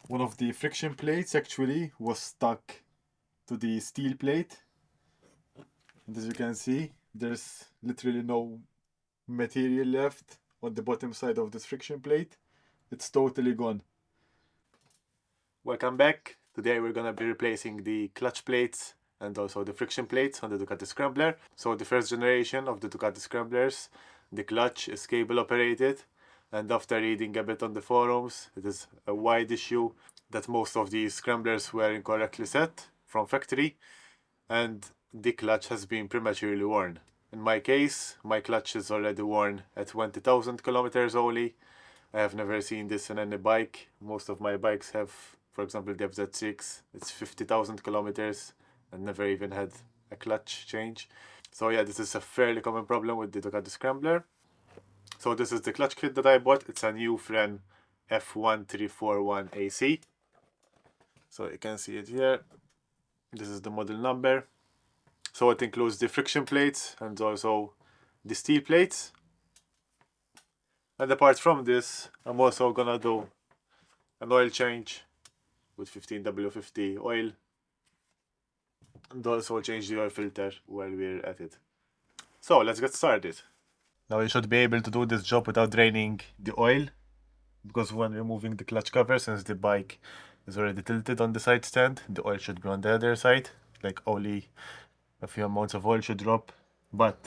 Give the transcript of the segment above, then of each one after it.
one of the friction plates actually was stuck to the steel plate. And as you can see, there's literally no material left on the bottom side of this friction plate. It's totally gone. Welcome back. Today we're gonna be replacing the clutch plates and also the friction plates on the Ducati Scrambler. So the first generation of the Ducati Scramblers, the clutch is cable operated, and after reading a bit on the forums, it is a wide issue that most of these scramblers were incorrectly set from factory and the clutch has been prematurely worn. In my case, my clutch is already worn at 20,000 kilometers only. I have never seen this in any bike. Most of my bikes have, for example, the FZ6, it's 50,000 kilometers and never even had a clutch change. So yeah, this is a fairly common problem with the Ducati Scrambler. So this is the clutch kit that I bought. It's a new Fren F1341 AC. So you can see it here. This is the model number. So it includes the friction plates and also the steel plates. And apart from this, I'm also gonna do an oil change with 15W50 oil and also change the oil filter while we're at it. So let's get started. Now you should be able to do this job without draining the oil, because when removing the clutch cover, since the bike is already tilted on the side stand, the oil should be on the other side, like only a few amounts of oil should drop. But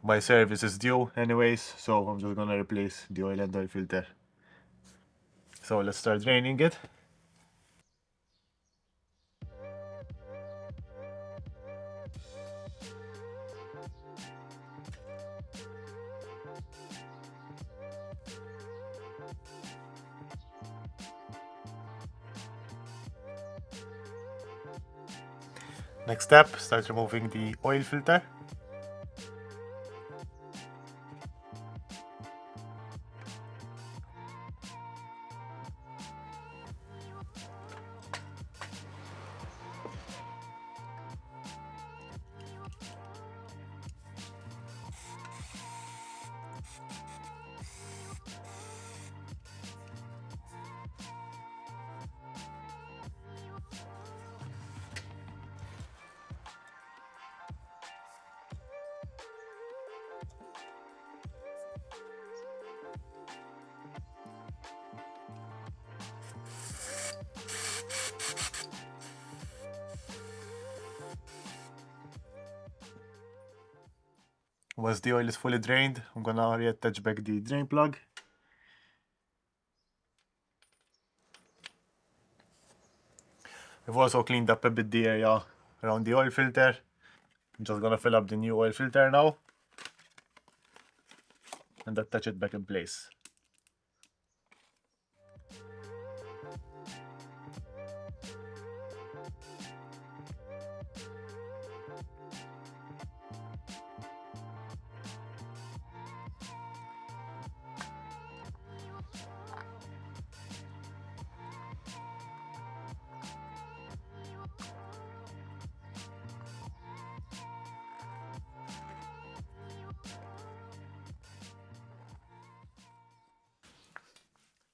my service is due anyways, so I'm just gonna replace the oil and oil filter. So let's start draining it. Next step, start removing the oil filter. Once the oil is fully drained, I'm gonna reattach back the drain plug. I've also cleaned up a bit the area around the oil filter. I'm just gonna fill up the new oil filter now and attach it back in place.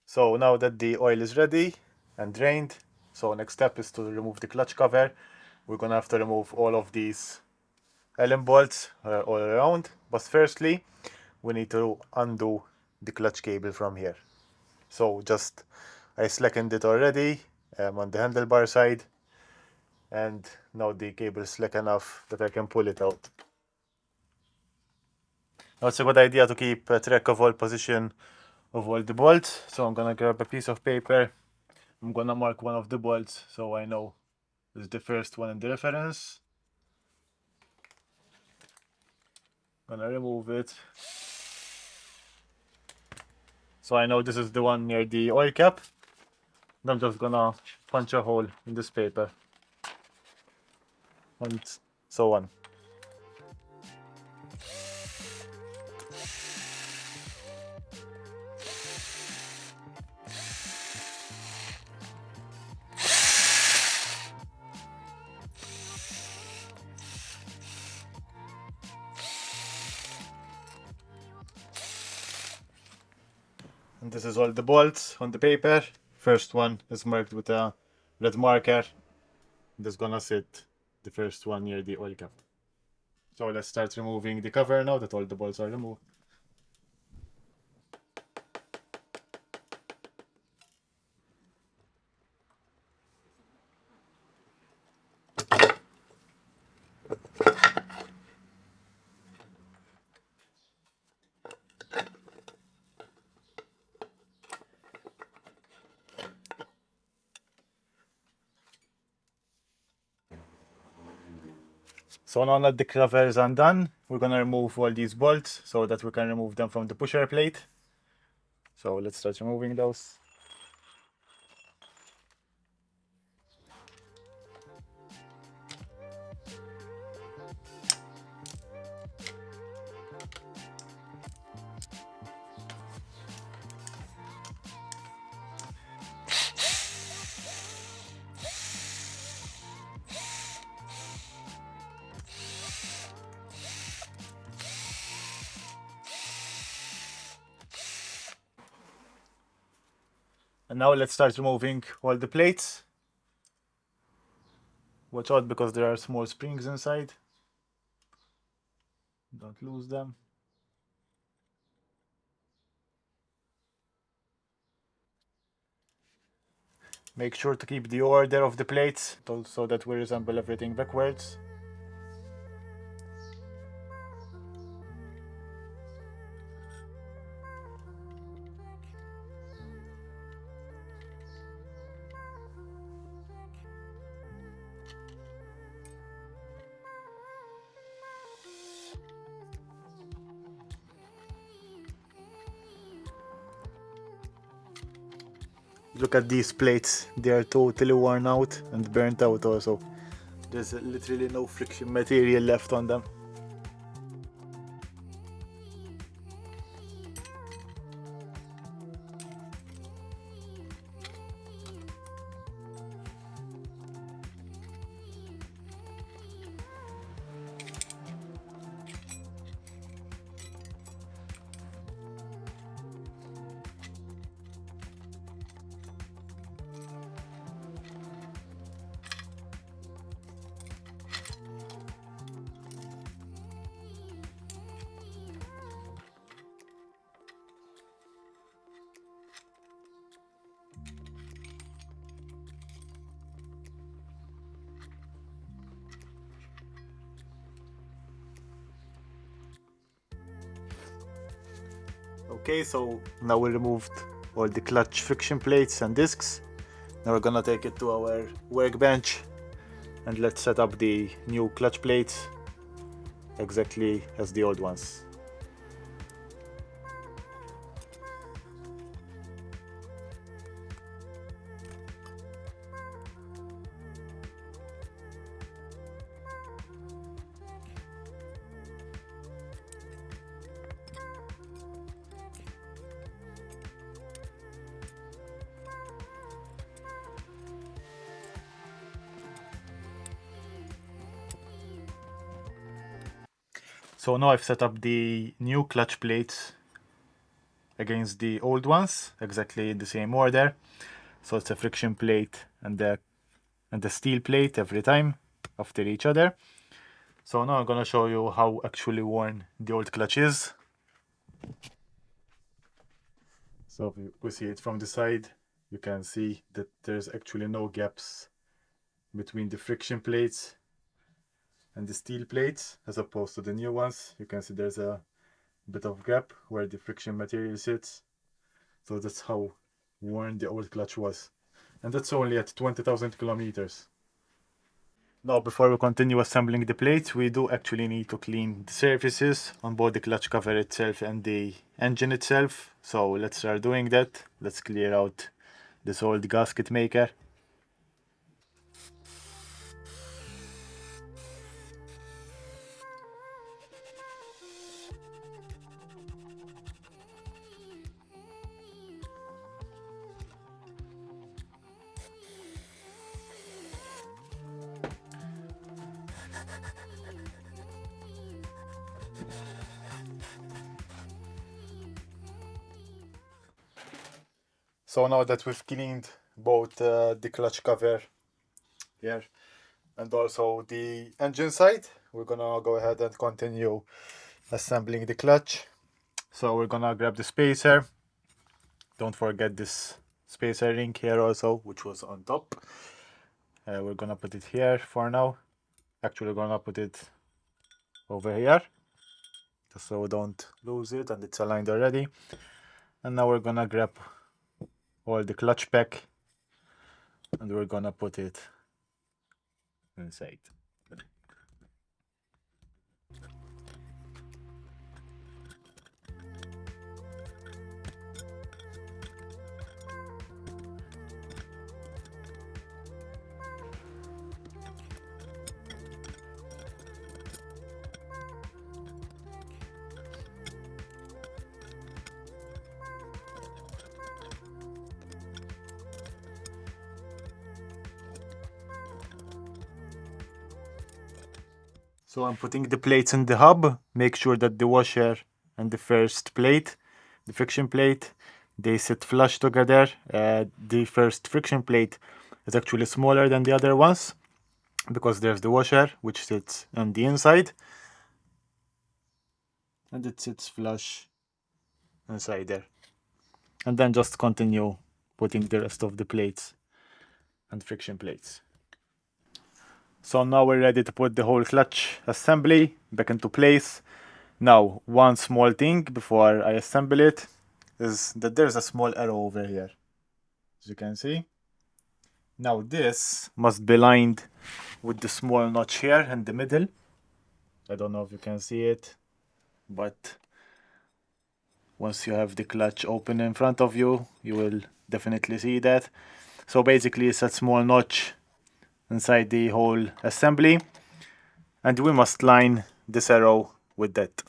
So now that the oil is ready and drained, so next step is to remove the clutch cover. We're gonna have to remove all of these Allen bolts all around, but firstly we need to undo the clutch cable from here. So just I slackened it already on the handlebar side, and now the cable is slack enough that I can pull it out. Now it's a good idea to keep a track of all position of all the bolts, so I'm gonna grab a piece of paper. I'm gonna mark one of the bolts so I know this is the first one in the reference. Gonna remove it. So I know this is the one near the oil cap. And I'm just gonna punch a hole in this paper. And so on. And this is all the bolts on the paper. First one is marked with a red marker. That's gonna sit the first one near the oil cap. So let's start removing the cover now that all the bolts are removed. So now that the cover is undone, we're gonna remove all these bolts so that we can remove them from the pusher plate. So let's start removing those. And now let's start removing all the plates. Watch out because there are small springs inside. Don't lose them. Make sure to keep the order of the plates so that we reassemble everything backwards. Look at these plates, they are totally worn out and burnt out also. There's literally no friction material left on them. Okay, so now we removed all the clutch friction plates and discs. Now we're gonna take it to our workbench and let's set up the new clutch plates exactly as the old ones. So now I've set up the new clutch plates against the old ones, exactly in the same order. So it's a friction plate and the steel plate every time after each other. So now I'm gonna show you how actually worn the old clutch is. So if we see it from the side, you can see that there's actually no gaps between the friction plates and the steel plates, as opposed to the new ones. You can see there's a bit of gap where the friction material sits. So that's how worn the old clutch was. And that's only at 20,000 kilometers. Now before we continue assembling the plates, we do actually need to clean the surfaces on both the clutch cover itself and the engine itself. So let's start doing that. Let's clear out this old gasket maker. So now that we've cleaned both the clutch cover here and also the engine side. We're gonna go ahead and continue assembling the clutch. So we're gonna grab the spacer. Don't forget this spacer ring here also, which was on top. We're gonna put it here for now. Actually, we're gonna put it over here, just so we don't lose it, and it's aligned already. And now we're gonna grab all the clutch pack and we're gonna put it inside. So I'm putting the plates in the hub. Make sure that the washer and the first plate, the friction plate, they sit flush together. The first friction plate is actually smaller than the other ones because there's the washer which sits on the inside and it sits flush inside there. And then just continue putting the rest of the plates and friction plates. So now we're ready to put the whole clutch assembly back into place. Now, one small thing before I assemble it is that there's a small arrow over here, as you can see. Now this must be lined with the small notch here in the middle. I don't know if you can see it, but once you have the clutch open in front of you, you will definitely see that. So basically it's a small notch inside the whole assembly, and we must line this arrow with that.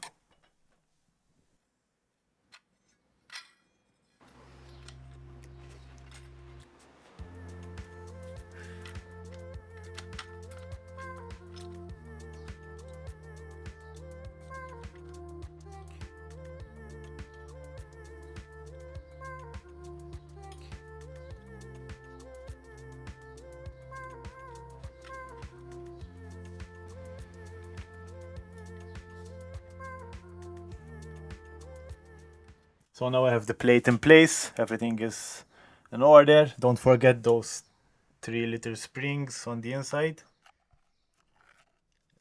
So now I have the plate in place, everything is in order. Don't forget those 3-liter springs on the inside.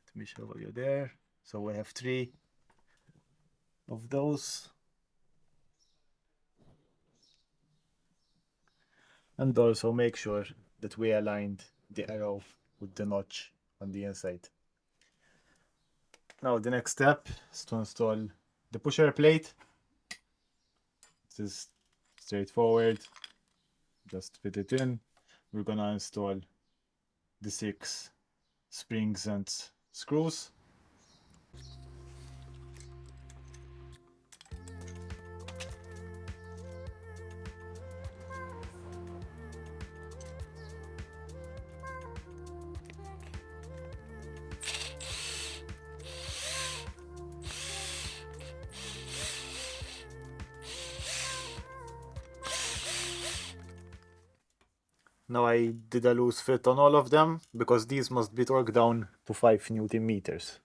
Let me show you there. So we have 3 of those. And also make sure that we aligned the arrow with the notch on the inside. Now the next step is to install the pusher plate. This is straightforward. Just fit it in. We're gonna install the 6 springs and screws. Now I did a loose fit on all of them because these must be torqued down to 5 Newton meters.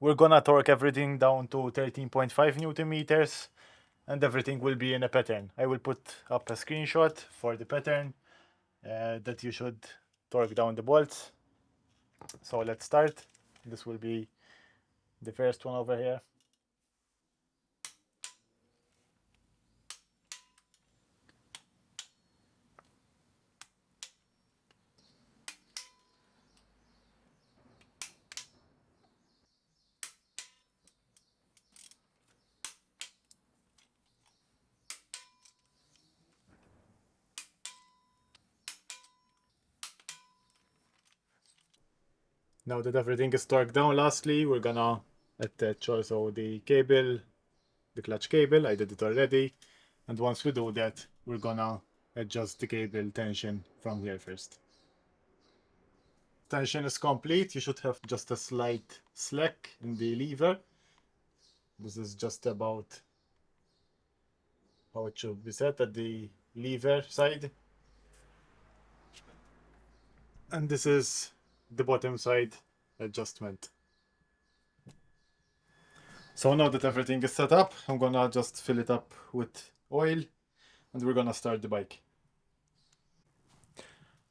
We're gonna torque everything down to 13.5 Newton meters, and everything will be in a pattern. I will put up a screenshot for the pattern that you should torque down the bolts. So let's start. This will be the first one over here. Now that everything is torqued down, lastly, we're gonna attach also the cable, the clutch cable. I did it already. And once we do that, we're gonna adjust the cable tension from here first. Tension is complete. You should have just a slight slack in the lever. This is just about how it should be set at the lever side. And this is the bottom side adjustment. So now that everything is set up, I'm gonna just fill it up with oil and we're gonna start the bike.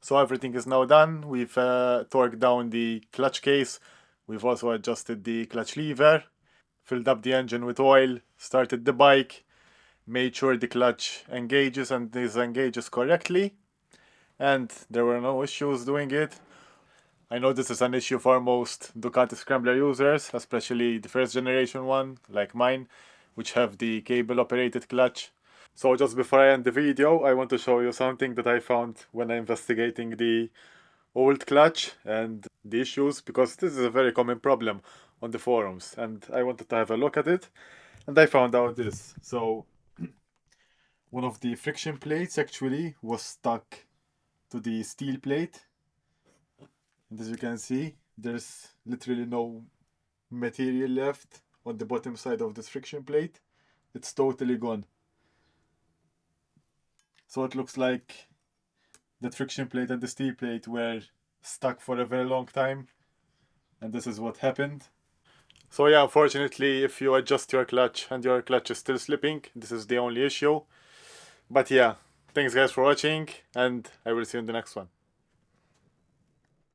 So everything is now done. We've torqued down the clutch case. We've also adjusted the clutch lever, filled up the engine with oil, started the bike, made sure the clutch engages and disengages correctly, and there were no issues doing it. I know this is an issue for most Ducati Scrambler users, especially the first generation one, like mine, which have the cable operated clutch. So just before I end the video, I want to show you something that I found when investigating the old clutch and the issues, because this is a very common problem on the forums and I wanted to have a look at it, and I found out this. So one of the friction plates actually was stuck to the steel plate, and as you can see there's literally no material left on the bottom side of this friction plate. It's totally gone. So it looks like the friction plate and the steel plate were stuck for a very long time, and this is what happened. So yeah, unfortunately, if you adjust your clutch and your clutch is still slipping, this is the only issue. But yeah, thanks guys for watching, and I will see you in the next one.